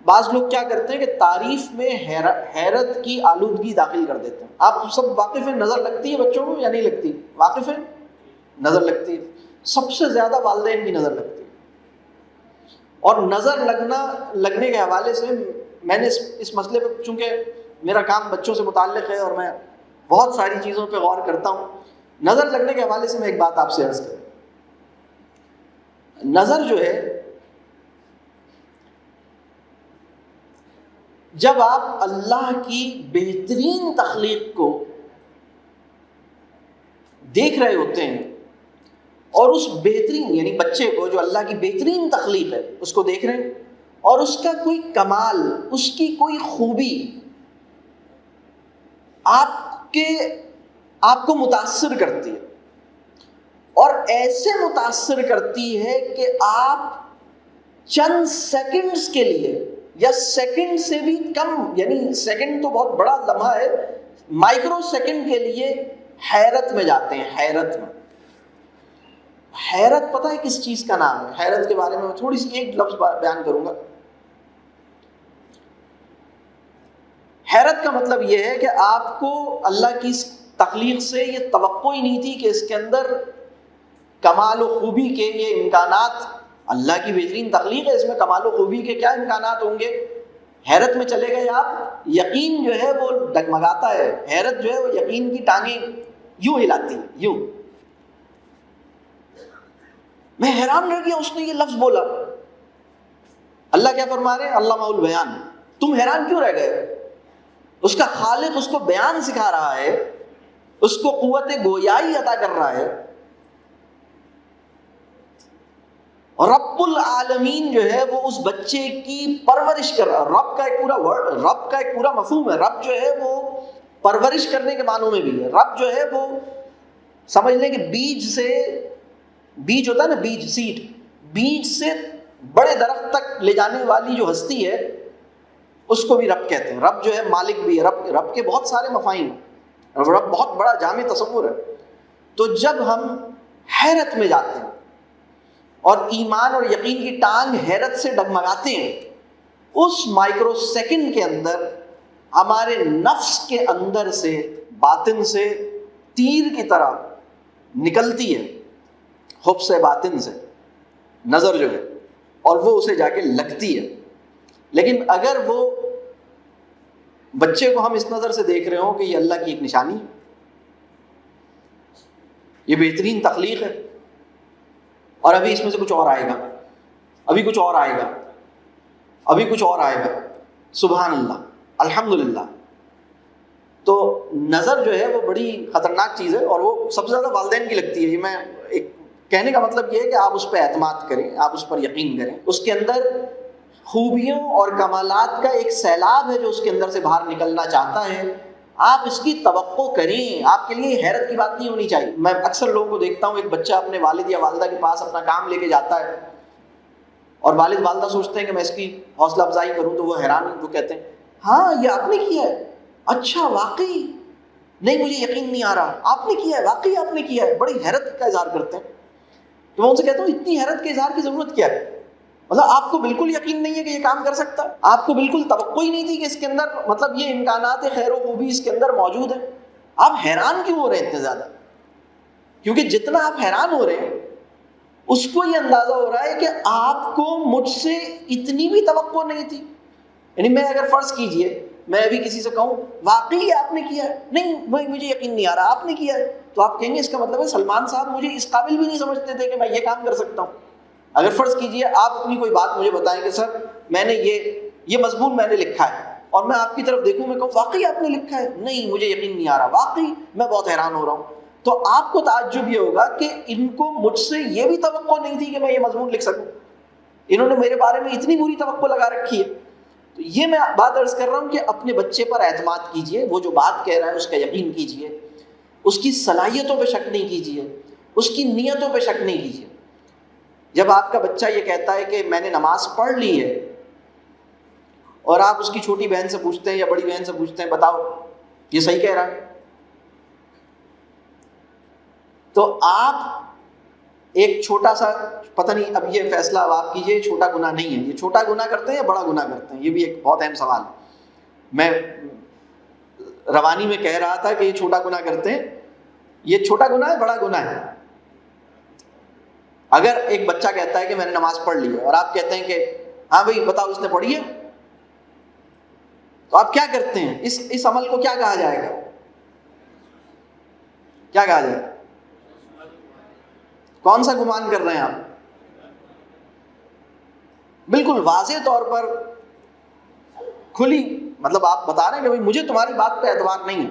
بعض لوگ کیا کرتے ہیں کہ تعریف میں حیرت کی آلودگی داخل کر دیتے ہیں. آپ سب واقف ہیں نظر لگتی ہے بچوں کو یا نہیں لگتی؟ واقف ہیں نظر لگتی ہے. سب سے زیادہ والدین کی نظر لگتی ہے. اور نظر لگنے کے حوالے سے میں نے اس مسئلے پہ، چونکہ میرا کام بچوں سے متعلق ہے اور میں بہت ساری چیزوں پہ غور کرتا ہوں، نظر لگنے کے حوالے سے میں ایک بات آپ سے عرض کروں. نظر جو ہے، جب آپ اللہ کی بہترین تخلیق کو دیکھ رہے ہوتے ہیں اور اس بہترین یعنی بچے کو جو اللہ کی بہترین تخلیق ہے اس کو دیکھ رہے ہیں، اور اس کا کوئی کمال، اس کی کوئی خوبی آپ کو متاثر کرتی ہے، اور ایسے متاثر کرتی ہے کہ آپ چند سیکنڈز کے لیے یا سیکنڈ سے بھی کم، یعنی سیکنڈ تو بہت بڑا لمحہ ہے، مائکرو سیکنڈ کے لیے حیرت میں جاتے ہیں. حیرت میں. حیرت پتہ ہے کس چیز کا نام ہے؟ حیرت کے بارے میں تھوڑی سی ایک لفظ بیان کروں گا. حیرت کا مطلب یہ ہے کہ آپ کو اللہ کی تخلیق سے یہ توقع ہی نہیں تھی کہ اس کے اندر کمال و خوبی کے یہ امکانات، اللہ کی بہترین تخلیق ہے، اس میں کمال و خوبی کے کیا امکانات ہوں گے. حیرت میں چلے گئے آپ. یقین جو ہے وہ ڈگمگاتا ہے، حیرت جو ہے وہ یقین کی ٹانگیں یوں ہلاتی ہے، یوں. میں حیران رہ گیا، اس نے یہ لفظ بولا. اللہ کیا فرما رہے ہیں؟ علامہ البیان. تم حیران کیوں رہ گئے؟ اس کا خالق اس کو بیان سکھا رہا ہے، اس کو قوت گویائی عطا کر رہا ہے. رب العالمین جو ہے وہ اس بچے کی پرورش کر رہا ہے. رب کا ایک پورا مفہوم ہے. رب جو ہے وہ پرورش کرنے کے معنوں میں بھی ہے. رب جو ہے وہ سمجھ لیں کہ بیج ہوتا ہے نا، بیج، سیڈ، بیج سے بڑے درخت تک لے جانے والی جو ہستی ہے اس کو بھی رب کہتے ہیں. رب جو ہے مالک بھی ہے. رب کے بہت سارے مفاہیم، رب بہت بڑا جامع تصور ہے. تو جب ہم حیرت میں جاتے ہیں اور ایمان اور یقین کی ٹانگ حیرت سے ڈگمگاتے ہیں، اس مائکرو سیکنڈ کے اندر ہمارے نفس کے اندر سے، باطن سے تیر کی طرح نکلتی ہے، حفظ باطن سے نظر جو ہے، اور وہ اسے جا کے لگتی ہے. لیکن اگر وہ بچے کو ہم اس نظر سے دیکھ رہے ہوں کہ یہ اللہ کی ایک نشانی ہے، یہ بہترین تخلیق ہے، اور ابھی اس میں سے کچھ اور آئے گا، ابھی کچھ اور آئے گا، ابھی کچھ اور آئے گا، سبحان اللہ، الحمدللہ. تو نظر جو ہے وہ بڑی خطرناک چیز ہے، اور وہ سب سے زیادہ والدین کی لگتی ہے. یہ میں ایک کہنے کا مطلب یہ ہے کہ آپ اس پہ اعتماد کریں، آپ اس پر یقین کریں. اس کے اندر خوبیوں اور کمالات کا ایک سیلاب ہے جو اس کے اندر سے باہر نکلنا چاہتا ہے. آپ اس کی توقع کریں. آپ کے لیے حیرت کی بات نہیں ہونی چاہیے. میں اکثر لوگوں کو دیکھتا ہوں، ایک بچہ اپنے والد یا والدہ کے پاس اپنا کام لے کے جاتا ہے، اور والد والدہ سوچتے ہیں کہ میں اس کی حوصلہ افزائی کروں، تو وہ حیران، وہ کہتے ہیں ہاں یہ آپ نے کیا ہے، اچھا واقعی، نہیں مجھے یقین نہیں آ رہا، آپ نے کیا ہے، واقعی آپ نے کیا ہے. بڑی حیرت کا اظہار کرتے ہیں. تو میں ان سے کہتا ہوں اتنی حیرت کے اظہار کی ضرورت کیا ہے؟ مطلب آپ کو بالکل یقین نہیں ہے کہ یہ کام کر سکتا ہے؟ آپ کو بالکل توقع ہی نہیں تھی کہ اس کے اندر مطلب یہ امکانات خیر و خوبی اس کے اندر موجود ہیں؟ آپ حیران کیوں ہو رہے ہیں اتنے زیادہ؟ کیونکہ جتنا آپ حیران ہو رہے ہیں اس کو یہ اندازہ ہو رہا ہے کہ آپ کو مجھ سے اتنی بھی توقع نہیں تھی. یعنی میں اگر فرض کیجئے میں ابھی کسی سے کہوں واقعی آپ نے کیا ہے، نہیں مجھے یقین نہیں آ رہا آپ نے کیا ہے، تو آپ کہیں گے اس کا مطلب ہے سلمان صاحب مجھے اس قابل بھی نہیں سمجھتے تھے کہ میں یہ کام کر سکتا ہوں. اگر فرض کیجئے آپ اپنی کوئی بات مجھے بتائیں کہ سر میں نے یہ مضمون میں نے لکھا ہے، اور میں آپ کی طرف دیکھوں، میں کہوں واقعی آپ نے لکھا ہے، نہیں مجھے یقین نہیں آ رہا، واقعی میں بہت حیران ہو رہا ہوں، تو آپ کو تعجب یہ ہوگا کہ ان کو مجھ سے یہ بھی توقع نہیں تھی کہ میں یہ مضمون لکھ سکوں. انہوں نے میرے بارے میں اتنی بری توقع لگا رکھی ہے. تو یہ میں بات عرض کر رہا ہوں کہ اپنے بچے پر اعتماد کیجئے. وہ جو بات کہہ رہا ہے اس کا یقین کیجئے، اس کی صلاحیتوں پہ شک نہیں کیجئے، اس کی نیتوں پہ شک نہیں کیجئے. جب آپ کا بچہ یہ کہتا ہے کہ میں نے نماز پڑھ لی ہے، اور آپ اس کی چھوٹی بہن سے پوچھتے ہیں یا بڑی بہن سے پوچھتے ہیں بتاؤ یہ صحیح کہہ رہا ہے، تو آپ ایک چھوٹا سا، پتہ نہیں اب یہ فیصلہ اب آپ کیجئے، چھوٹا گناہ نہیں ہے، یہ چھوٹا گناہ کرتے ہیں یا بڑا گناہ کرتے ہیں، یہ بھی ایک بہت اہم سوال ہے. میں روانی میں کہہ رہا تھا کہ یہ چھوٹا گناہ کرتے ہیں، یہ چھوٹا گناہ ہے بڑا گناہ ہے؟ اگر ایک بچہ کہتا ہے کہ میں نے نماز پڑھ لی ہے، اور آپ کہتے ہیں کہ ہاں بھائی بتاؤ اس نے پڑھی ہے، تو آپ کیا کرتے ہیں؟ اس عمل کو کیا کہا جائے گا؟ کیا کہا جائے گا؟ کون سا گمان کر رہے ہیں آپ؟ بالکل واضح طور پر کھلی، مطلب آپ بتا رہے ہیں کہ بھائی مجھے تمہاری بات پہ اعتبار نہیں ہے.